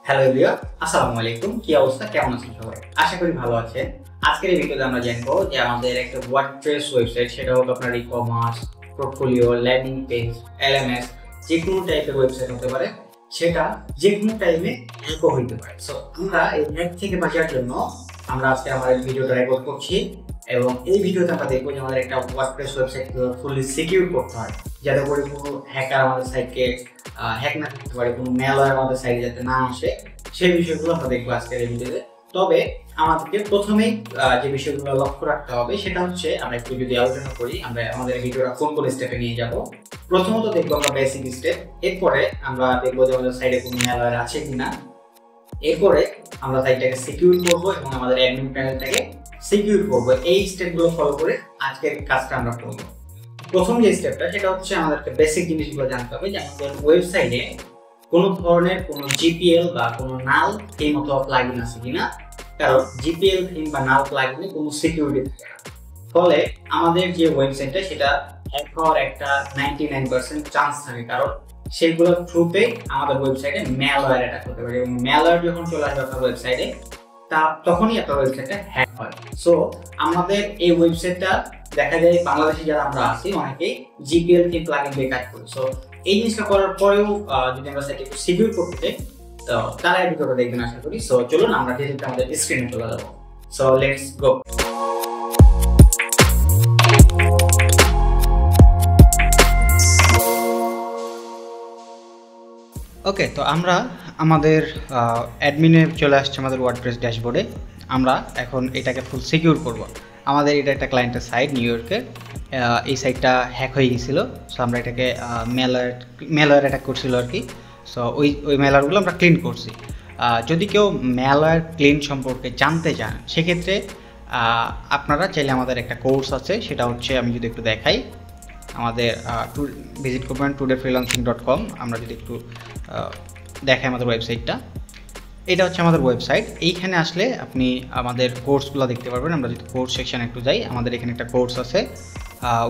Hello everyone, আসসালামু আলাইকুম। কি অবস্থা, কেমন আছেন সবাই? আশা করি ভালো আছেন। আজকের এই ভিডিওতে আমরা জানবো যে আমাদের একটা ওয়ার্ডপ্রেস ওয়েবসাইট, সেটা হোক আপনার e-commerce, portfolio, landing page, LMS, যে কোনো টাইপের ওয়েবসাইট হতে পারে, সেটা যে কোনো টাইমে হ্যাকও হইতে পারে। সো আমরা এই হ্যাক থেকে বাঁচার জন্য আমরা আজকে আমাদের ভিডিওটা রেকর্ড করছি এবং এই ভিডিওতে আমরা দেখবো যে আমাদের একটা ওয়ার্ডপ্রেস ওয়েবসাইট ফুললি সিকিউর করতে হয়, যাতে করে কোনো হ্যাকার আমাদের সাইটকে হ্যাক না করতে পারে, কোনো ম্যালওয়্যার আমাদের সাইটে যাতে না আসে, সেই বিষয়গুলো আমরা দেখবো আজকের এই ভিডিওতে। তবে আমাদেরকে প্রথমেই যে বিষয়গুলো লক্ষ্য রাখতে হবে সেটা হচ্ছে, আমরা একটু যদি আলোচনা করি আমরা আমাদের ভিডিওটা কোন কোন স্টেপে নিয়ে যাব। প্রথমত দেখবো আমরা বেসিক স্টেপ, এরপরে আমরা দেখবো যে আমাদের সাইটে কোনো ম্যালওয়্যার আছে কিনা, এরপরে আমরা সাইটটাকে সিকিউর করবো এবং আমাদের অ্যাডমিন প্যানেলটাকে সিকিউর করবো। এই স্টেপগুলো ফলো করে আজকের কাজটা আমরা করবো। প্রথম যে স্টেপটা সেটা হচ্ছে আমাদেরকে বেসিক জিনিসগুলো জানতে হবে যে আমাদের ওয়েবসাইটে কোনো ধরনের কোনো জিপিএল বা কোনো নাল থিম অথবা প্লাগইন আছে কিনা, কারণ জিপিএল থিম বা নাল প্লাগইনে কোনো সিকিউরিটি থাকে না। ফলে আমাদের যে ওয়েবসাইটটা সেটা হ্যাক হওয়ার একটা 99% চান্স থাকে, কারণ সেগুলোর থ্রুতে আমাদের ওয়েবসাইটে ম্যালওয়্যার অ্যাটাক হতে পারে এবং ম্যালওয়্যার যখন চলে আসবে আপনার ওয়েবসাইটে তখনই আপনার ওয়েবসাইটটা হ্যাক হয়। সো আমাদের এই ওয়েবসাইটটা দেখা যায় বাংলাদেশে যারা আমরা আছি অনেকেই জিপিএল থিম প্লাগইন দিয়ে কাজ করি। সো এই জিনিসটা করার পরেও যদি আমরা সাইটে একটু সিকিউর করতে চাই, তো তারা এই ভিডিওটা দেখবেন আশা করি। সো চলুন আমরা ডিরেক্ট আমাদের স্ক্রিনে চলে যাবো। So let's go. ওকে, তো আমরা আমাদের অ্যাডমিনে চলে আসছে আমাদের ওয়ার্ডপ্রেস ড্যাশবোর্ডে। আমরা এখন এটাকে ফুল সিকিউর করব। আমাদের এটা একটা ক্লায়েন্টের সাইট নিউ ইয়র্কের। এই সাইটটা হ্যাক হয়ে গেছিলো। সো আমরা এটাকে ম্যালওয়্যার অ্যাটাক করছিল আর কি। সো ওই ম্যালওয়্যারগুলো আমরা ক্লিন করছি। যদি কেউ ম্যালওয়্যার ক্লিন সম্পর্কে জানতে চান, সেক্ষেত্রে আপনারা চাইলে আমাদের একটা কোর্স আছে, সেটা হচ্ছে আমি যদি একটু দেখাই, আমাদের ভিজিট করবেন todayfreelancing.com। আমরা যদি একটু দেখাই আমাদের ওয়েবসাইটটা, এটা হচ্ছে আমাদের ওয়েবসাইট। এইখানে আসলে আপনি আমাদের কোর্সগুলো দেখতে পারবেন। আমরা যদি কোর্স সেকশানে একটু যাই, আমাদের এখানে একটা কোর্স আছে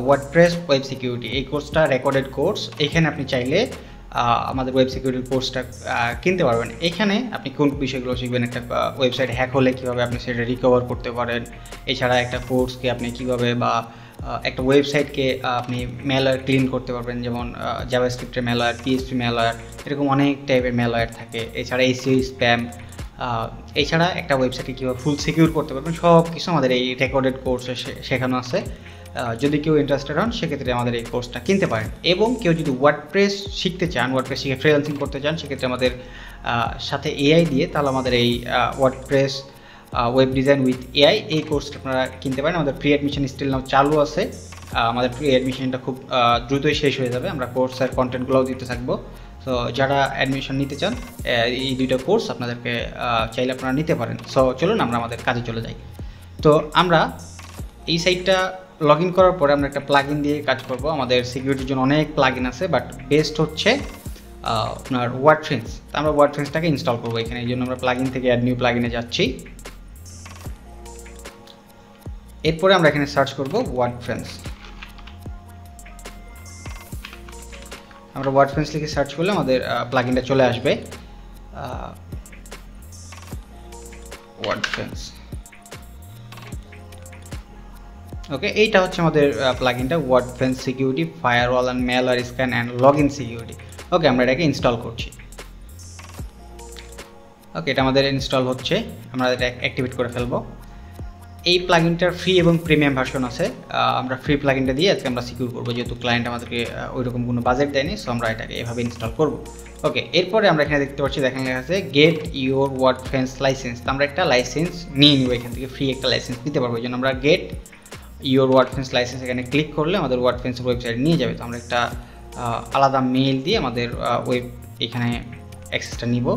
ওয়ার্ডপ্রেস ওয়েব সিকিউরিটি। এই কোর্সটা রেকর্ডেড কোর্স। এইখানে আপনি চাইলে আমাদের ওয়েব সিকিউরিটির কোর্সটা কিনতে পারবেন। এখানে আপনি কোন বিষয়গুলো শিখবেন, একটা ওয়েবসাইট হ্যাক হলে কীভাবে আপনি সেটা রিকভার করতে পারেন, এছাড়া একটা কোর্সকে আপনি কীভাবে বা একটা ওয়েবসাইটকে আপনি ম্যালওয়্যার ক্লিন করতে পারবেন, যেমন জাভাস্ক্রিপ্টের ম্যালওয়্যার, পিএইচপি ম্যালওয়্যার, এরকম অনেক টাইপের ম্যালওয়্যার থাকে। এছাড়া এসইও স্প্যাম, এছাড়া একটা ওয়েবসাইটকে কীভাবে ফুল সিকিউর করতে পারবেন, সব কিছু আমাদের এই রেকর্ডেড কোর্সে শেখানো আছে। যদি কেউ ইন্টারেস্টেড হন, সেক্ষেত্রে আমাদের এই কোর্সটা কিনতে পারেন। এবং কেউ যদি ওয়ার্ডপ্রেস শিখতে চান, ওয়ার্ডপ্রেস শিখে ফ্রিল্যান্সিং করতে চান, সেক্ষেত্রে আমাদের সাথে এআই দিয়ে, তাহলে আমাদের এই WordPress web design with AI এই কোর্সটা আপনারা কিনতে পারেন। আমাদের প্রি অ্যাডমিশন স্টিল নাও চালু আছে। আমাদের প্রি অ্যাডমিশনটা খুব দ্রুতই শেষ হয়ে যাবে। আমরা কোর্সের কন্টেন্টগুলোও দিতে থাকবো। সো যারা অ্যাডমিশন নিতে চান, এই দুইটা কোর্স আপনাদেরকে চাইলে আপনারা নিতে পারেন। সো চলুন আমরা আমাদের কাজে চলে যাই। তো আমরা এই সাইটটা লগ ইন করার পরে আমরা একটা প্লাগইন দিয়ে কাজ করব। আমাদের সিকিউরিটির জন্য অনেক প্লাগইন আছে, বাট বেস্ট হচ্ছে আপনার ওয়ার্ডফ্রেন্স। তো আমরা ওয়ার্ডফ্রেন্সটাকে ইনস্টল করবো এখানে। এই জন্য আমরা প্লাগইন থেকে অ্যাড নিউ প্লাগইনে যাচ্ছি। এরপরে আমরা এখানে সার্চ করব ওয়ার্ডফ্রেন্স। আমরা ওয়ার্ডফ্রেন্স লিখে সার্চ করলে আমাদের প্লাগইনটা চলে আসবে, ওয়ার্ডফ্রেন্স। ওকে, এইটা হচ্ছে আমাদের প্লাগইনটা, Wordfence security firewall and malware scan and login security. Okay, আমরা এটাকে ইনস্টল করছি। ওকে, এটা আমাদের ইনস্টল হচ্ছে। আমরা এটা অ্যাক্টিভেট করে ফেলবো। এই প্লাগইনটার ফ্রি এবং প্রিমিয়াম ভার্সন আছে। আমরা ফ্রি প্লাগইনটা দিয়ে আজকে আমরা সিকিউর করবো, যেহেতু ক্লায়েন্ট আমাদেরকে ওইরকম কোনো বাজেট দেয়নি। সো আমরা এটাকে এভাবে ইনস্টল করবো। ওকে, এরপরে আমরা এখানে দেখতে পাচ্ছি, দেখেন লেখা আছে গেট ইউর ওয়ার্ডফ্রেন্স লাইসেন্স। তো আমরা একটা লাইসেন্স নিয়ে নিব এখান থেকে, ফ্রি একটা লাইসেন্স নিতে পারবো। এই জন্য আমরা গেট ইউর ওয়ার্ডফ্রেন্স লাইসেন্স এখানে ক্লিক করলে আমাদের ওয়ার্ডফ্রেন্সের ওয়েবসাইট নিয়ে যাবে। তো আমরা একটা আলাদা মেইল দিয়ে আমাদের ওয়েব এখানে অ্যাক্সেসটা নিব।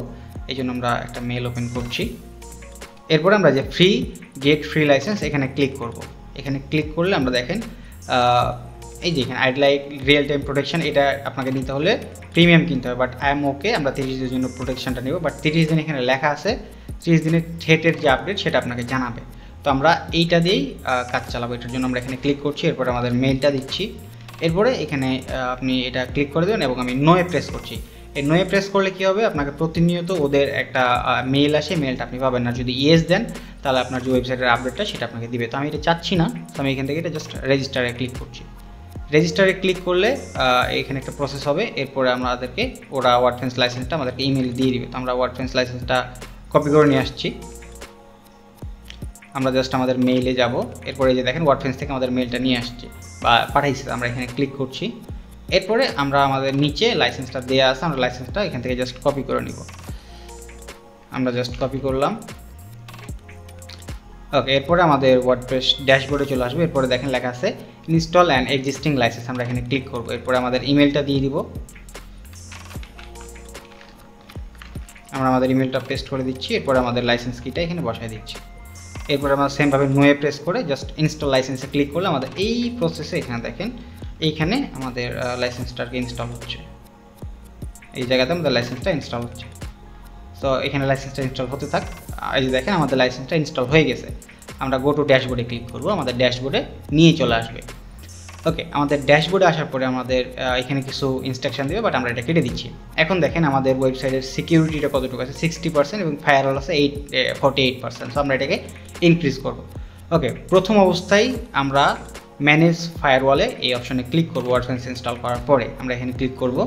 এই জন্য আমরা একটা মেইল ওপেন করছি। এরপরে আমরা যে গেট ফ্রি লাইসেন্স এখানে ক্লিক করব। এখানে ক্লিক করলে আমরা দেখেন এই যে এখানে I'd like real time protection, এটা আপনাকে নিতে হলে প্রিমিয়াম কিনতে হবে। বাট আই এম ওকে, আমরা 30 দিনের জন্য প্রোটেকশনটা নেব। বাট 30 দিন এখানে লেখা আছে, 30 দিনের থ্রেটের যে আপডেট সেটা আপনাকে জানাবে। তো আমরা এইটা দিয়েই কাজ চালাবো। এটার জন্য আমরা এখানে ক্লিক করছি। এরপরে আমাদের মেইলটা দিচ্ছি। এরপরে এখানে আপনি এটা ক্লিক করে দেবেন এবং আমি নোয়ে প্রেস করছি। এই নোয়ে প্রেস করলে কী হবে, আপনাকে প্রতিনিয়ত ওদের একটা মেইল আসে, মেইলটা আপনি পাবেন না। যদি ইয়েস দেন তাহলে আপনার যে ওয়েবসাইটের আপডেটটা সেটা আপনাকে দিবে। তো আমি এটা চাচ্ছি না, তো আমি এখান থেকে এটা জাস্ট রেজিস্টারে ক্লিক করছি। রেজিস্টারে ক্লিক করলে এখানে একটা প্রসেস হবে, এরপরে আমাদেরকে ওরা ওয়ার্ডপ্রেস লাইসেন্সটা আমাদেরকে ইমেল দিয়ে দিবে। তো আমরা ওয়ার্ডপ্রেস লাইসেন্সটা কপি করে নিয়ে আসছি। আমরা জাস্ট আমাদের মেইলে যাব, এরপরে যে দেখেন ওয়ার্ডপ্রেস থেকে আমাদের মেইলটা নিয়ে আসছে বা পাঠাইছে, আমরা এখানে ক্লিক করছি। এরপরে আমরা আমাদের নিচে লাইসেন্সটা দেওয়া আছে, আমরা লাইসেন্সটা এখান থেকে জাস্ট কপি করে নিব। আমরা জাস্ট কপি করলাম। ওকে, এরপরে আমাদের ওয়ার্ডপ্রেস ড্যাশবোর্ডে চলে আসবে। এরপরে দেখেন লেখা আছে ইনস্টল অ্যান্ড এক্সিস্টিং লাইসেন্স, আমরা এখানে ক্লিক করব। এরপরে আমাদের ইমেলটা দিয়ে দিব, আমরা আমাদের ইমেলটা পেস্ট করে দিচ্ছি। এরপরে আমাদের লাইসেন্স কিটা এখানে বসায় দিচ্ছি। এরপরে আমরা সেমভাবে নোয়ে প্রেস করে জাস্ট ইনস্টল লাইসেন্সে ক্লিক করলে আমাদের এই প্রসেসে এখানে দেখেন এইখানে আমাদের লাইসেন্সটাকে ইনস্টল হচ্ছে, এই জায়গাতে আমাদের লাইসেন্সটা ইনস্টল হচ্ছে। সো এখানে লাইসেন্সটা ইনস্টল হতে থাক। এই যে দেখেন আমাদের লাইসেন্সটা ইনস্টল হয়ে গেছে। আমরা গো টু ড্যাশবোর্ডে ক্লিক করব, আমাদের ড্যাশবোর্ডে নিয়ে চলে আসবে। ওকে, আমাদের ড্যাশবোর্ডে আসার পরে আমাদের এখানে কিছু ইনস্ট্রাকশন দেবে, বাট আমরা এটা কেটে দিচ্ছি। এখন দেখেন আমাদের ওয়েবসাইটের সিকিউরিটিটা কতটুকু আছে, 60% এবং ফায়ারওয়াল আছে 48%। সো আমরা এটাকে ইনক্রিজ করব। ওকে, প্রথম অবস্থায় আমরা ম্যানেজ ফায়ারওয়ালে এই অপশনে ক্লিক করব। ওয়ার্ডপ্রেস ইনস্টল করার পরে আমরা এখানে ক্লিক করব।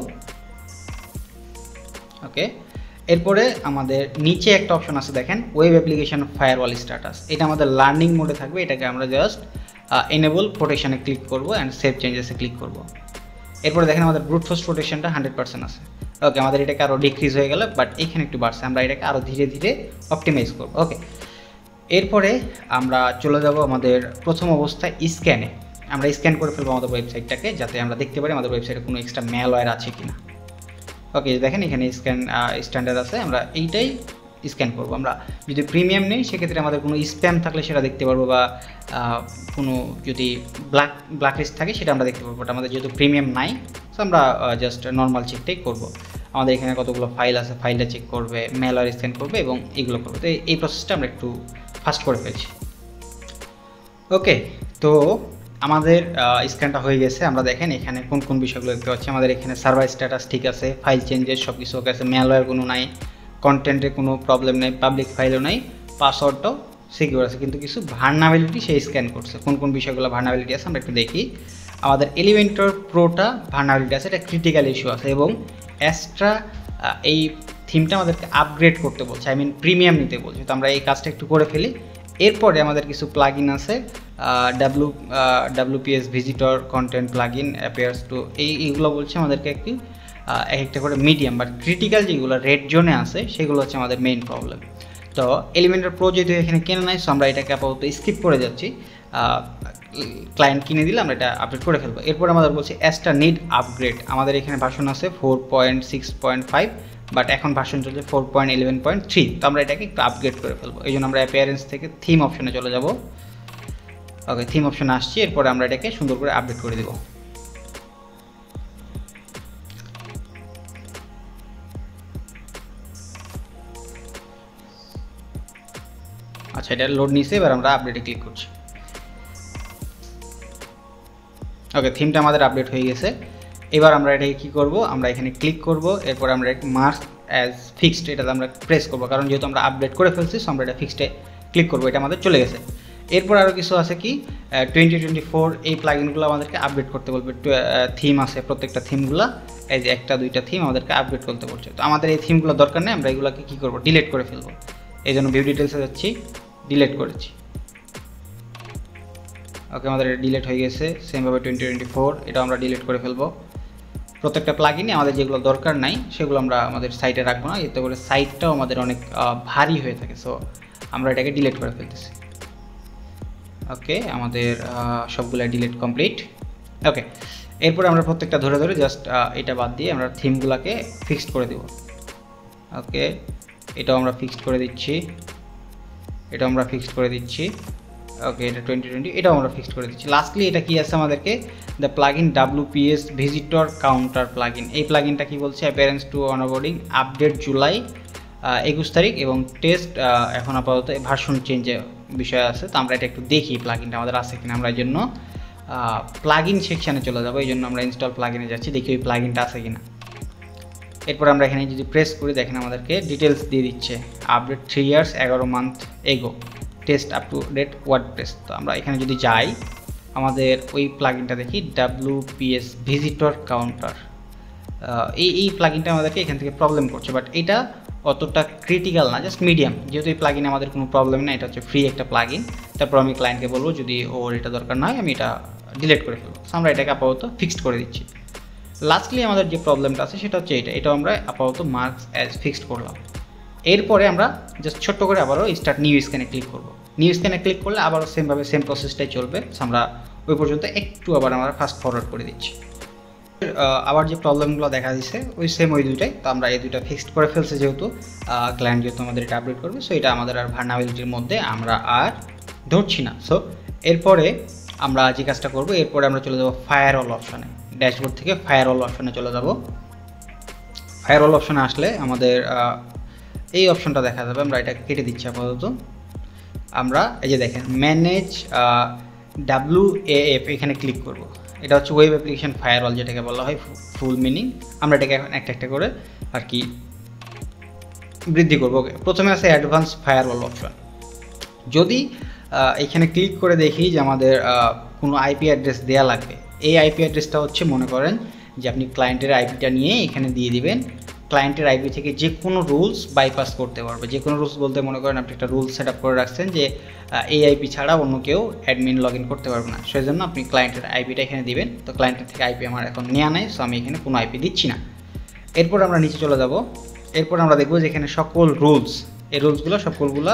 ওকে, এরপরে আমাদের নিচে একটা অপশন আছে দেখেন ওয়েব অ্যাপ্লিকেশন ফায়ারওয়াল স্ট্যাটাস, এটা আমাদের লার্নিং মোডে থাকবে। এটাকে আমরা জাস্ট এনেবল প্রোটেকশনে ক্লিক করব অ্যান্ড সেভ চেঞ্জেসে ক্লিক করব। এরপরে দেখেন আমাদের ব্রুট ফোর্স প্রোটেকশনটা 100% আছে। ওকে, আমাদের এটাকে আরও ডিক্রিজ হয়ে গেল, বাট এখানে একটু বাড়ছে, আমরা এটাকে আরও ধীরে ধীরে অপটিমাইজ করব। ওকে, এরপরে আমরা চলে যাব আমাদের প্রথম অবস্থায় স্ক্যানে। আমরা স্ক্যান করে ফেলবো আমাদের ওয়েবসাইটটাকে, যাতে আমরা দেখতে পারি আমাদের ওয়েবসাইটে কোনো এক্সট্রা ম্যালওয়্যার আছে কিনা। ওকে, দেখেন এখানে স্ক্যান স্ট্যান্ডার্ড আছে, আমরা এইটাই স্ক্যান করব। আমরা যদি প্রিমিয়াম নেই সেক্ষেত্রে আমাদের কোনো স্প্যাম থাকলে সেটা দেখতে পারবো, বা কোনো যদি ব্ল্যাক লিস্ট থাকে সেটা আমরা দেখতে পারবো। বাট আমাদের যেহেতু প্রিমিয়াম নাই, সো আমরা জাস্ট নর্মাল চেকটাই করব। আমাদের এখানে কতগুলো ফাইল আছে, ফাইলটা চেক করবে, ম্যালওয়্যার স্ক্যান করবে এবং এগুলো করবে। তো এই প্রসেসটা আমরা একটু ফাস্ট করে ফেলছি। ওকে, তো আমাদের স্ক্যানটা হয়ে গেছে। আমরা দেখেন এখানে কোন কোন বিষয়গুলো দেখতে পাচ্ছি। আমাদের এখানে সার্ভার স্ট্যাটাস ঠিক আছে, ফাইল চেঞ্জেস সব কিছু ওকে আছে, ম্যালওয়্যার কোনো নাই, কন্টেন্টের কোনো প্রবলেম নেই, পাবলিক ফাইলও নাই, পাসওয়ার্ডটাও সিকিউর আছে। কিন্তু কিছু ভার্নাবিলিটি সে স্ক্যান করছে। কোন কোন বিষয়গুলো ভার্নাবিলিটি আছে আমরা একটু দেখি। আমাদের এলিমেন্টর প্রোটা ভার্নাবিলিটি আছে, এটা ক্রিটিক্যাল ইস্যু আছে, এবং এক্সট্রা এই থিমটা আমাদেরকে আপগ্রেড করতে বলছে, আই মিন প্রিমিয়াম নিতে বলছে। তো আমরা এই কাজটা একটু করে ফেলি। এরপরে আমাদের কিছু প্লাগইন আছে, WPS visitor content plugin appears to, এইগুলো বলছে আমাদেরকে একটি এক একটা করে মিডিয়াম, বাট ক্রিটিক্যাল যেগুলো রেড জোনে আছে সেগুলো হচ্ছে আমাদের মেইন প্রবলেম। তো এলিমেন্টর প্রো যেহেতু এখানে কেনা নাই, সো আমরা এটাকে আপাতত স্কিপ করে যাচ্ছি। ক্লায়েন্ট কিনে দিলে আমরা এটা আপডেট করে ফেলবো। এরপর আমাদের বলছে এক্সট্রা নিড আপগ্রেড। আমাদের এখানে ভার্সন আছে 4.6.5, বাট এখন ভার্সন চলছে 4.11.3। তো আমরা এটাকে একটু আপগ্রেড করে ফেলবো। এই জন্য আমরা অ্যাপিয়ারেন্স থেকে থিম অপশনে চলে যাব। ওকে, থিম অপশনে আসছি। এরপরে আমরা এটাকে সুন্দর করে আপডেট করে দেবো। আচ্ছা, এটা লোড নিচ্ছে, এবার আমরা আপডেটে ক্লিক করছি। ওকে, থিমটা আমাদের আপডেট হয়ে গেছে। এবার আমরা এটাকে কী করব, আমরা এখানে ক্লিক করব। এরপর আমরা মার্ক অ্যাজ ফিক্সড এটাতে আমরা প্রেস করব, কারণ যেহেতু আমরা আপডেট করে ফেলছি, সো আমরা এটা ফিক্সডে ক্লিক করব। এটা আমাদের চলে গেছে। এরপর আরও কিছু আছে কি 2024 এই প্লাগইনগুলো আমাদেরকে আপডেট করতে বলবে। থিম আছে, প্রত্যেকটা থিমগুলো এই যে একটা দুইটা থিম আমাদেরকে আপডেট করতে বলছে। তো আমাদের এই থিমগুলো দরকার নেই, আমরা এগুলোকে কী করবো, ডিলিট করে ফেলবো। এই জন্য ভিউ ডিটেলসে যাচ্ছি, ডিলিট করেছি। ওকে, আমাদের এটা ডিলিট হয়ে গেছে। সেমভাবে 2024 এটা আমরা ডিলিট করে ফেলবো। প্রত্যেকটা প্লাগইনে আমাদের যেগুলো দরকার নাই সেগুলো আমরা আমাদের সাইটে রাখবো না, এতে করে সাইটটাও আমাদের অনেক ভারী হয়ে থাকে। সো আমরা এটাকে ডিলিট করে ফেলতেছি। ওকে, আমাদের সবগুলো ডিলিট কমপ্লিট। ওকে, এরপরে আমরা প্রত্যেকটা ধরে ধরে জাস্ট এটা বাদ দিয়ে আমরা থিমগুলোকে ফিক্সড করে দেব। ওকে, এটাও আমরা ফিক্সড করে দিচ্ছি, এটাও আমরা ফিক্সড করে দিচ্ছি। ওকে, এটা 2020 এটাও আমরা ফিক্সড করে দিচ্ছি। লাস্টলি এটা কি আছে আমাদেরকে, the plugin WPS visitor counter plugin. এই প্লাগইনটা কি বলছে, appearance to onboarding update July 21 তারিখ, এবং টেস্ট এখন আপাতত ভার্সন চেঞ্জের বিষয় আছে। তো আমরা এটা একটু দেখি প্লাগইনটা আমাদের আছে কিনা। আমরা এই জন্য প্লাগইন সেকশানে চলে যাবো, এই জন্য আমরা ইনস্টল প্লাগইনে যাচ্ছি, দেখি ওই প্লাগইনটা আছে কিনা। এরপর আমরা এখানে যদি প্রেস করি দেখেন আমাদেরকে ডিটেলস দিয়ে দিচ্ছে, update 3 years 11 month ago, test up to date WordPress. তো আমরা এখানে যদি যাই আমাদের ওই প্লাগইনটা দেখি, WPS ভিজিটর কাউন্টার, এই প্লাগইনটা আমাদেরকে এখান থেকে প্রবলেম করছে, বাট এটা অতটা ক্রিটিক্যাল না, জাস্ট মিডিয়াম। যেহেতু এই প্লাগইনে আমাদের কোনো প্রবলেম না, এটা হচ্ছে ফ্রি একটা প্লাগইন। তারপর আমি ক্লায়েন্টকে বলবো যদি ওর এটা দরকার না হয় আমি এটা ডিলিট করে ফেলবো। আমরা এটাকে আপাতত ফিক্সড করে দিচ্ছি। লাস্টলি আমাদের যে প্রবলেমটা আছে সেটা হচ্ছে এটাও আমরা আপাতত মার্কস অ্যাজ ফিক্সড করলাম। এরপরে আমরা জাস্ট ছোট্ট করে আবারও স্টার্ট নিউ স্ক্যানে ক্লিক করবো। নিউ স্ক্যানে ক্লিক করলে আবারও সেমভাবে সেম প্রসেসটাই চলবে। আমরা ওই পর্যন্ত একটু আবার আমরা ফাস্ট ফরওয়ার্ড করে দিচ্ছি। আবার যে প্রবলেমগুলো দেখা দিচ্ছে ওই সেম ওই দুইটাই। তো আমরা এই দুইটা ফিক্সড করে ফেলছি, যেহেতু ক্লায়েন্ট যেহেতু আমাদের এটা আপডেট করবে, সো এটা আমাদের আর ভার্নাবিলিটির মধ্যে আমরা আর ধরছি না। সো এরপরে আমরা যে কাজটা করবো, এরপরে আমরা চলে যাবো ফায়ারওয়াল অপশানে। ড্যাশবোর্ড থেকে ফায়ারওয়াল অপশানে চলে যাব। ফায়ারওয়াল অপশানে আসলে আমাদের এই অপশনটা দেখা যাবে। আমরা এটা কেটে দিচ্ছি আপাতত। আমরা এই যে দেখেন ম্যানেজ WAF এখানে ক্লিক করব। এটা হচ্ছে ওয়েব অ্যাপ্লিকেশন ফায়ারওয়াল, যেটাকে বলা হয় ফুল মিনিং। আমরা এটাকে এখন একটা একটা করে আর কি বৃদ্ধি করব। ওকে, প্রথমে আছে অ্যাডভান্স ফায়ারওয়াল অপশন। যদি এখানে ক্লিক করে দেখি যে আমাদের কোনো আইপি অ্যাড্রেস দেওয়া লাগবে, এই আইপি অ্যাড্রেসটা হচ্ছে মনে করেন যে আপনি ক্লায়েন্টের আইপিটা নিয়ে এখানে দিয়ে দিবেন। ক্লায়েন্টের আইপি থেকে যে কোনো রুলস বাইপাস করতে পারবে। যে কোনো রুলস বলতে মনে করেন আপনি একটা রুলস সেট আপ করে রাখছেন যে এই আইপি ছাড়া অন্য কেউ অ্যাডমিন লগ ইন করতে পারবে না, সেই জন্য আপনি ক্লায়েন্টের আইপিটা এখানে দিবেন। তো ক্লায়েন্টের থেকে আইপি আমার এখন নেওয়া নেই, সো আমি এখানে কোনো আইপি দিচ্ছি না। এরপর আমরা নিচে চলে যাব। এরপর আমরা দেখব যে এখানে সকল রুলস, এই রুলসগুলো সকলগুলো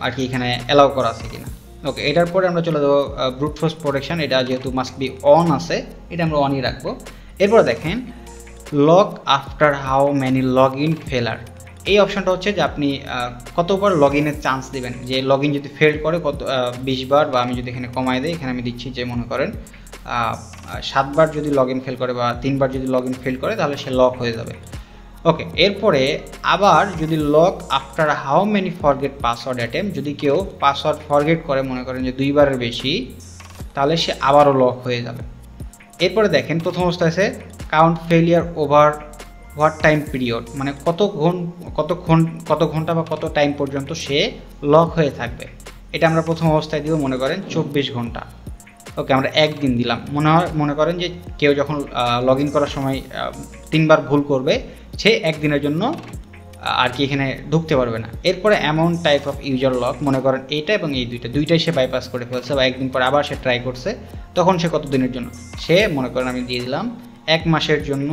আর কি এখানে অ্যালাউ করা আছে কিনা। ওকে, এটার পরে আমরা চলে যাবো ব্রুট ফোর্স প্রোটেকশন। এটা যেহেতু মাস্ট বি অন আছে, এটা আমরা অনই রাখবো। এরপর দেখেন log after how many log in ফেলার, এই অপশানটা হচ্ছে যে আপনি কতবার লগ ইনের চান্স দেবেন। যে লগ ইন যদি ফেল করে কত 20 বার, বা আমি যদি এখানে কমাই দিই, এখানে আমি দিচ্ছি যে মনে করেন 7 বার যদি লগ ইন ফেল করে বা 3 বার যদি লগ ইন ফেল করে, তাহলে সে লক হয়ে যাবে। ওকে, এরপরে আবার যদি log after how many forget password attempt, যদি কেউ পাসওয়ার্ড ফরগেট করে মনে করেন যে 2 বারের বেশি, তাহলে সে আবারও লক হয়ে যাবে। এরপরে দেখেন প্রথম অবস্থায় আছে count failure over what time period, মানে কত ঘন্টা বা কত টাইম পর্যন্ত সে লক হয়ে থাকবে। এটা আমরা প্রথম অবস্থায় দিব মনে করেন 24 ঘন্টা। ওকে, আমরা একদিন দিলাম। মনে করেন যে কেউ যখন লগ ইন করার সময় 3 বার ভুল করবে, সে একদিনের জন্য আর কি এখানে ঢুকতে পারবে না। এরপরে amount type of user lock, মনে করেন এইটা এবং এই দুইটাই সে বাইপাস করে ফেলছে, বা একদিন পরে আবার সে ট্রাই করছে, তখন সে কত দিনের জন্য, সে মনে করেন আমি দিয়ে দিলাম 1 মাসের জন্য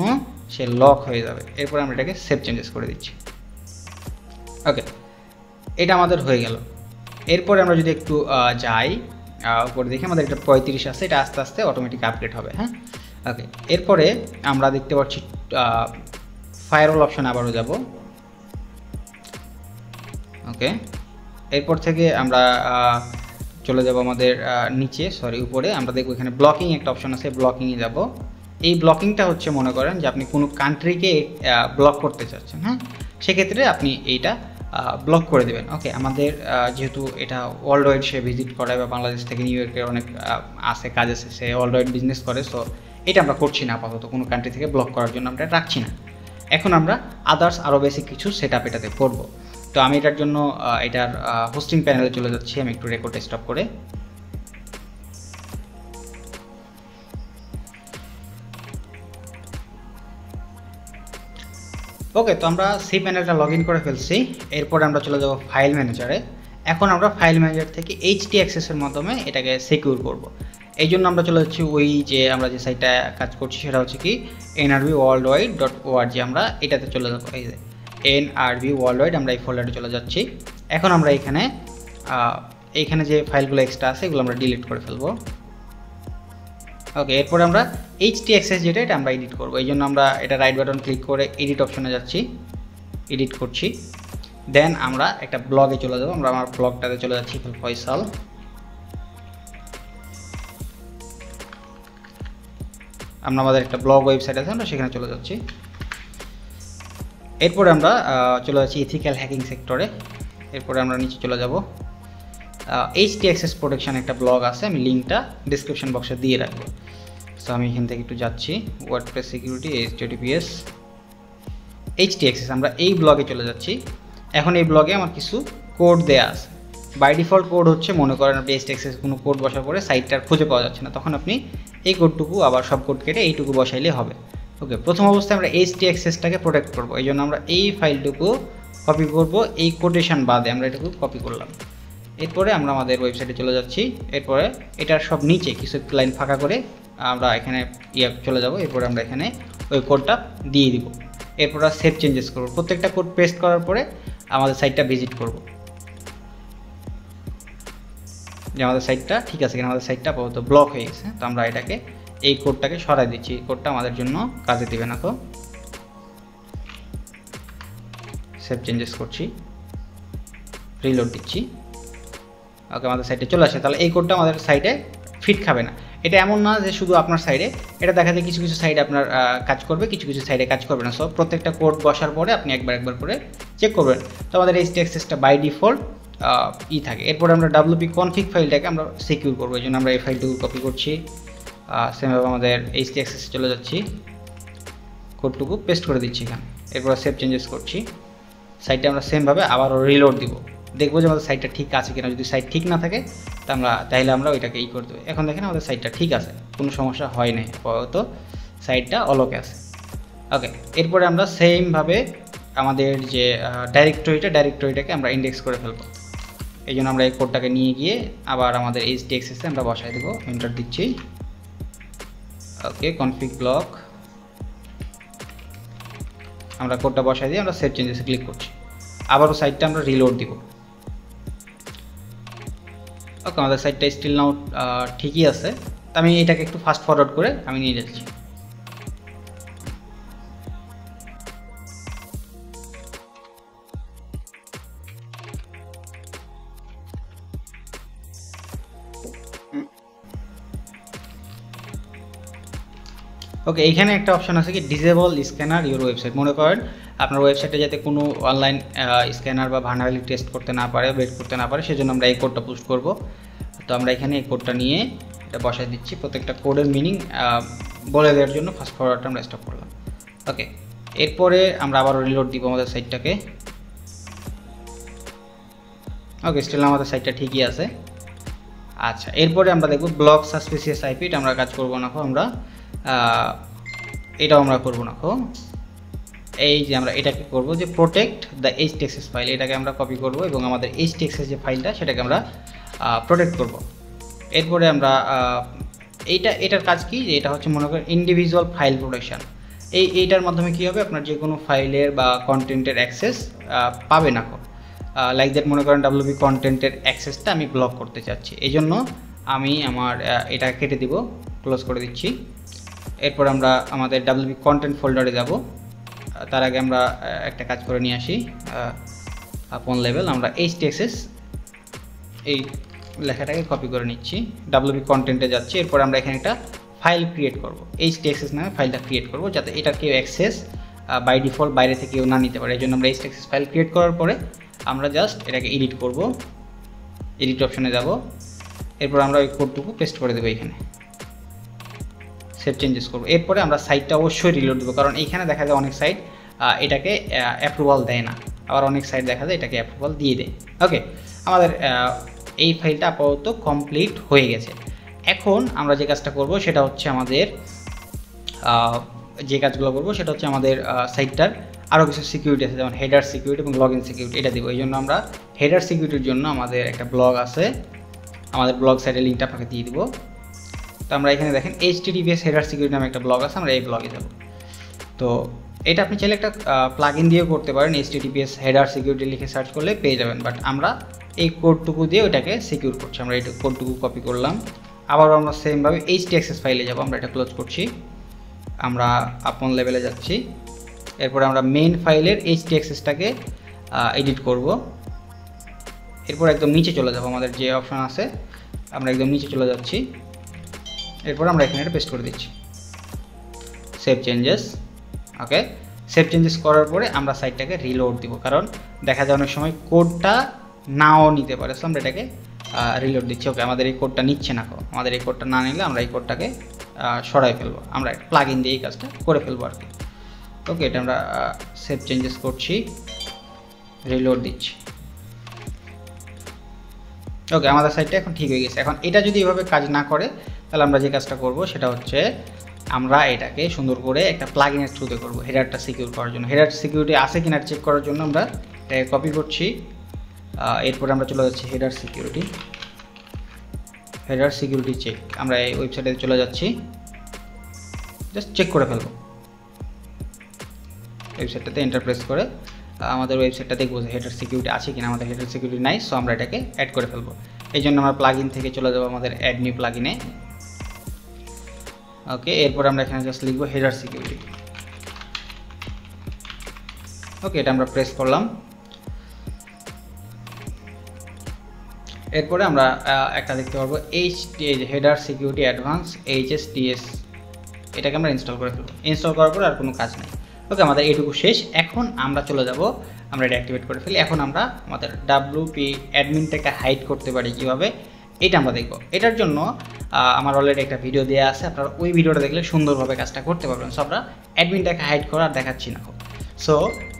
সে লক হয়ে যাবে। এরপরে আমরা এটাকে সেভ চেঞ্জেস করে দিচ্ছি। ওকে, এটা আমাদের হয়ে গেল। এরপরে আমরা যদি একটু যাই উপরে দেখি, আমাদের এটা 35 আছে, এটা আস্তে আস্তে অটোমেটিক আপডেট হবে। হ্যাঁ, ওকে, এরপরে আমরা দেখতে পাচ্ছি ফায়ারওয়াল অপশন আবারও যাব। ওকে, এরপর থেকে আমরা চলে যাব আমাদের নিচে, উপরে। আমরা দেখব এখানে ব্লকিং একটা অপশন আছে, ব্লকিংয়ে যাব। এই ব্লকিংটা হচ্ছে মনে করেন যে আপনি কোনো কান্ট্রিকে ব্লক করতে চাচ্ছেন। হ্যাঁ, সেক্ষেত্রে আপনি এইটা ব্লক করে দেবেন। ওকে, আমাদের যেহেতু এটা ওয়ার্ল্ড ওয়াইড সে ভিজিট করে, বা বাংলাদেশ থেকে নিউ ইয়র্কের অনেক আছে কাজ আছে, সে ওয়ার্ল্ড ওয়াইড বিজনেস করে, সো এটা আমরা করছি না আপাতত, কোনো কান্ট্রি থেকে ব্লক করার জন্য আমরা রাখছি না। এখন আমরা আদার্স আরও বেশি কিছু সেট আপ এটাতে করবো। তো আমি এটার জন্য এটার হোস্টিং প্যানেলে চলে যাচ্ছি। আমি একটু রেকর্ড স্টপ করে ওকে, তো আমরা সি প্যানেলটা লগ ইন করে ফেলছি। এরপরে আমরা চলে যাব ফাইল ম্যানেজারে। এখন আমরা ফাইল ম্যানেজার থেকে HT অ্যাক্সেসের মাধ্যমে এটাকে সিকিউর করব। এই জন্য আমরা চলে যাচ্ছি ওই যে আমরা যে সাইটটা কাজ করছি সেটা হচ্ছে কি nrbworldwide.org। আমরা এটাতে চলে যাবো, এই যে nrbworldwide, আমরা এই ফোল্ডারে চলে যাচ্ছি। এখন আমরা এইখানে যে ফাইলগুলো এক্সট্রা আছে এগুলো আমরা ডিলিট করে ফেলবো। ওকে, এরপরে আমরা HT অ্যাক্সেস যেটা এটা আমরা এডিট করবো। এই জন্য আমরা এটা রাইট বাটন ক্লিক করে এডিট অপশনে যাচ্ছি, এডিট করছি। দেন আমরা একটা ব্লগে চলে যাবো। আমরা আমার ব্লগটাতে চলে যাচ্ছি, ফয়সাল। আমরা আমাদের একটা ব্লগ ওয়েবসাইট আছে, আমরা সেখানে চলে যাচ্ছি। এরপরে আমরা চলে যাচ্ছি ইথিক্যাল হ্যাকিং সেক্টরে। এরপরে আমরা নিচে চলে যাব। HT অ্যাক্সেস প্রোটেকশন একটা ব্লগ আছে, আমি লিঙ্কটা ডিসক্রিপশন বক্সে দিয়ে রাখবো। সো আমি এখান থেকে একটু যাচ্ছি, ওয়ার্ডপ্রেস সিকিউরিটি HTTPS HTXS আমরা এই ব্লগে চলে যাচ্ছি। এখন এই ব্লগে আমার কিছু কোড দেয়া আছে। বাই ডিফল্ট কোড হচ্ছে, মনে করেন আপনি HTXS কোনো কোড বসার পরে সাইটটার খুঁজে পাওয়া যাচ্ছে না, তখন আপনি এই কোডটুকু আবার সব কোড কেটে এইটুকু বসাইলে হবে। ওকে, প্রথম অবস্থায় আমরা HTXS-টাকে প্রোটেক্ট করবো, এই জন্য আমরা এই ফাইলটুকু কপি করব, এই কোটেশন বাদে আমরা এটুকু কপি করলাম। এরপরে আমরা আমাদের ওয়েবসাইটে চলে যাচ্ছি। এরপরে এটার সব নিচে কিছু লাইন ফাঁকা করে আমরা এখানে চলে যাব। এরপরে আমরা এখানে ওই কোডটা দিয়ে দিব। এরপর সেভ চেঞ্জেস করব। প্রত্যেকটা কোড পেস্ট করার পরে আমাদের সাইটটা ভিজিট করব, যে আমাদের সাইটটা ঠিক আছে কিনা। আমাদের সাইটটা আপাতত ব্লক হয়ে গেছে, তো আমরা এটাকে এই কোডটাকে সরাই দিচ্ছি। এই কোডটা আমাদের জন্য কাজে দিবে না, তো সেভ চেঞ্জেস করছি, রিলোড দিচ্ছি। ওকে, আমাদের সাইটে চলে আসে। তাহলে এই কোডটা আমাদের সাইটে ফিট খাবে না। এটা এমন না যে শুধু আপনার সাইডে, এটা দেখা যায় কিছু কিছু সাইডে আপনার কাজ করবে, কিছু কিছু সাইডে কাজ করবে না। সো প্রত্যেকটা কোড বসার পরে আপনি একবার করে চেক করবেন। তো আমাদের HTXS-টা বাই ডিফল্ট থাকে। এরপরে আমরা WP config ফাইলটাকে আমরা সিকিউর করবো, এই জন্য আমরা এই ফাইলটুকু কপি করছি। সেমভাবে আমাদের HTXS-এ চলে যাচ্ছি, কোডটুকু পেস্ট করে দিচ্ছি এখানে। এরপর সেভ চেঞ্জেস করছি। সাইটটা আমরা সেমভাবে আবারও রিলোড দিব, দেখবো যে আমাদের সাইটটা ঠিক আছে কিনা। যদি সাইট ঠিক না থাকে তাহলে আমরা ওইটাকে করে দেবো। এখন দেখেন আমাদের সাইটটা ঠিক আছে, কোনো সমস্যা হয় নাই, আপাতত সাইটটা অলকে আছে। ওকে, এরপরে আমরা সেমভাবে আমাদের যে ডাইরেক্টরিটাকে আমরা ইন্ডেক্স করে ফেলবো। এই জন্য আমরা এই কোডটাকে নিয়ে গিয়ে আবার আমাদের HTXS-এ আমরা বসাই দেবো। এন্টার দিচ্ছি। ওকে, কনফিগ ব্লক আমরা কোডটা বসাই দিয়ে আমরা সেভ চেঞ্জেসে ক্লিক করছি। আবারও সাইটটা আমরা রিলোড দিব। ওকে, আমাদের সাইটটা স্টিল নাও ঠিকই আছে। আমি এটাকে একটু ফাস্ট ফরওয়ার্ড করে আমি নিয়ে যাচ্ছি। ওকে, এইখানে একটা অপশন আছে কি ডিসেবল স্ক্যানার ইউর ওয়েবসাইট। মনে করেন আপনার ওয়েবসাইটে যাতে কোনো অনলাইন স্ক্যানার বা ভালনারেবিলিটি টেস্ট করতে না পারে, বেট করতে না পারে, সেজন্য আমরা এই কোডটা পুশ করব। তো আমরা এখানে এই কোডটা নিয়ে এটা বসাই দিচ্ছি। প্রত্যেকটা কোডের মিনিং বলে দেওয়ার জন্য ফাস্ট ফরওয়ার্ডটা আমরা স্টপ করলাম। ওকে, এরপরে আমরা আবারও রিলোড দিব আমাদের সাইটটাকে। ওকে, স্টিল আমাদের সাইটটা ঠিকই আছে। আচ্ছা, এরপরে আমরা দেখব ব্লক সাসপিসিয়াস আইপি। এটা আমরা কাজ করবো না, আমরা এটাও আমরা করবো না। এই যে আমরা এটাকে করব যে প্রোটেক্ট দ্য HTXS ফাইল, এটাকে আমরা কপি করব এবং আমাদের HTXS যে ফাইলটা সেটাকে আমরা প্রোটেক্ট করব। এরপরে আমরা এটার কাজ কি, যে এটা হচ্ছে মনে করেন ইন্ডিভিজুয়াল ফাইল প্রোটেকশন। এইটার মাধ্যমে কি হবে, আপনার যে কোনো ফাইলের বা কন্টেন্টের অ্যাক্সেস পাবে না। লাইক দ্যাট মনে করেন WP কন্টেন্টের অ্যাক্সেসটা আমি ব্লক করতে চাচ্ছি, এই জন্য আমি আমার এটা কেটে দিব, ক্লোজ করে দিচ্ছি। এরপর আমরা আমাদের WP কন্টেন্ট ফোল্ডারে যাব। তার আগে আমরা একটা কাজ করে নিয়ে আসি। আপন লেভেল আমরা HTXS এই লেখাটাকে কপি করে নিচ্ছি, WP কন্টেন্টে যাচ্ছি। এরপর আমরা এখানে একটা ফাইল ক্রিয়েট করব, HTXS নামে ফাইলটা ক্রিয়েট করব, যাতে এটা কেউ অ্যাক্সেস বাই ডিফল্ট বাইরে থেকে কেউ না নিতে পারে। এই জন্য আমরা HTXS ফাইল ক্রিয়েট করার পরে আমরা জাস্ট এটাকে এডিট করব, এডিট অপশনে যাব। এরপর আমরা ওই কোডটুকু পেস্ট করে দেবো এখানে, সেভ চেঞ্জেস করবো। এরপরে আমরা সাইটটা অবশ্যই রিলোড দেবো, কারণ এইখানে দেখা যায় অনেক সাইট এটাকে অ্যাপ্রুভাল দেয় না, আবার অনেক সাইট দেখা যায় এটাকে অ্যাপ্রুভাল দিয়ে দেয়। ওকে, আমাদের এই ফাইলটা আপাতত কমপ্লিট হয়ে গেছে। এখন আমরা যে কাজটা করব সেটা হচ্ছে আমাদের আমাদের সাইটটার আরও কিছু সিকিউরিটি আছে, যেমন হেডার সিকিউরিটি এবং লগ ইন সিকিউরিটি, এটা দেবো। এই জন্য আমরা হেডার সিকিউরিটির জন্য আমাদের একটা ব্লগ আছে, আমাদের ব্লগ সাইটের লিঙ্কটা আপনাকে দিয়ে দিব। তো আমরা এখানে দেখেন HTTPS হেডার সিকিউরিটি নামে একটা ব্লগ আছে, আমরা এই ব্লগে যাব। তো এটা আপনি চাইলে একটা প্লাগইন দিয়েও করতে পারেন, HTTPS হেডার সিকিউরিটি লিখে সার্চ করলে পেয়ে যাবেন। বাট আমরা এই কোডটুকু দিয়ে ওইটাকে সিকিউর করছি। আমরা এই কোডটুকু কপি করলাম, আবারও আমরা সেমভাবে HTXS ফাইলে যাব। আমরা এটা ক্লোজ করছি, আমরা আপন লেভেলে যাচ্ছি। এরপরে আমরা মেইন ফাইলের HTXS-টাকে এডিট করব। এরপর একদম নিচে চলে যাব, আমাদের যে অপশন আছে আমরা একদম নিচে চলে যাচ্ছি। এরপর আমরা এখানে এটা পেস্ট করে দিচ্ছি, সেভ চেঞ্জেস। ওকে, সেভ চেঞ্জেস করার পরে আমরা সাইটটাকে রিলোড দিব, কারণ দেখা যায় অনেক সময় কোডটা নাও নিতে পারে। সো আমরা এটাকে রিলোড দিচ্ছি। ওকে, আমাদের এই কোডটা নিচ্ছে না, আমাদের এই কোডটা না নিলে আমরা এই কোডটাকে সরাই ফেলবো, আমরা প্লাগইন দিয়ে এই কাজটা করে ফেলবো আর কি। ওকে, এটা আমরা সেভ চেঞ্জেস করছি, রিলোড দিচ্ছি। ওকে, আমাদের সাইটটা এখন ঠিক হয়ে গেছে। এখন এটা যদি এভাবে কাজ না করে তাহলে আমরা যে কাজটা করব সেটা হচ্ছে আমরা এটাকে সুন্দর করে একটা প্লাগইনের থ্রুতে করব হেডারটা সিকিউর করার জন্য। হেডার সিকিউরিটি আছে কিনা চেক করার জন্য আমরা এটাকে কপি করছি, এরপরে আমরা চলে যাচ্ছি হেডার সিকিউরিটি চেক। আমরা এই ওয়েবসাইটে চলে যাচ্ছি, জাস্ট চেক করে ফেলবো। ওয়েবসাইটটাতে এন্টার প্রেস করে আমাদের ওয়েবসাইটটা দেখবো যে হেডার সিকিউরিটি আছে কিনা। আমাদের হেডার সিকিউরিটি নাই, সো আমরা এটাকে অ্যাড করে ফেলবো। এই জন্য আমরা প্লাগইন থেকে চলে যাবো আমাদের অ্যাড নিউ প্লাগইনে। ওকে, এরপর আমরা এখানে জাস্ট লিখবো হেডার সিকিউরিটি। ওকে, এটা আমরা প্রেস করলাম। এরপরে আমরা একটা দেখতে পারবো হেডার সিকিউরিটি অ্যাডভান্স HSTS, এটাকে আমরা ইনস্টল করে ফেলবো। ইনস্টল করার পর আর কোনো কাজ নেই। ওকে, আমাদের এইটুকু শেষ। এখন আমরা চলে যাব, আমরা এটা অ্যাক্টিভেট করে ফেলি। এখন আমরা আমাদের WP অ্যাডমিনটাকে হাইড করতে পারি কীভাবে, এটা আমরা দেখব। এটার জন্য আমার অলরেডি একটা ভিডিও দেওয়া আছে, আপনারা ওই ভিডিওটা দেখলে সুন্দরভাবে কাজটা করতে পারবেন। সো আমরা অ্যাডমিনটাকে হাইড করা আর দেখাচ্ছি না। সো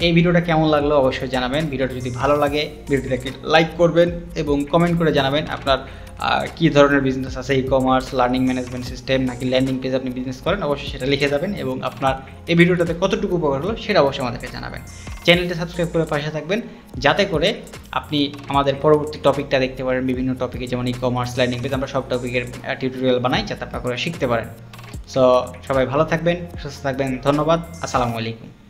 এই ভিডিওটা কেমন লাগলো অবশ্যই জানাবেন। ভিডিওটা যদি ভালো লাগে ভিডিওটাকে লাইক করবেন এবং কমেন্ট করে জানাবেন আপনার কী ধরনের বিজনেস আছে, ই-কমার্স, লার্নিং ম্যানেজমেন্ট সিস্টেম নাকি ল্যান্ডিং পেজ আপনি বিজনেস করেন, অবশ্যই সেটা লিখে যাবেন। এবং আপনার এই ভিডিওটাতে কতটুকু উপকার হলো সেটা অবশ্যই আমাদেরকে জানাবেন। চ্যানেলটা সাবস্ক্রাইব করে পাশে থাকবেন যাতে করে আপনি আমাদের পরবর্তী টপিকটা দেখতে পারেন। বিভিন্ন টপিকে যেমন ই-কমার্স, লার্নিং পেজ, আমরা সব টপিকের টিউটোরিয়াল বানাই যাতে আপনারা করে শিখতে পারেন। সো সবাই ভালো থাকবেন, সুস্থ থাকবেন। ধন্যবাদ। আসসালামু আলাইকুম।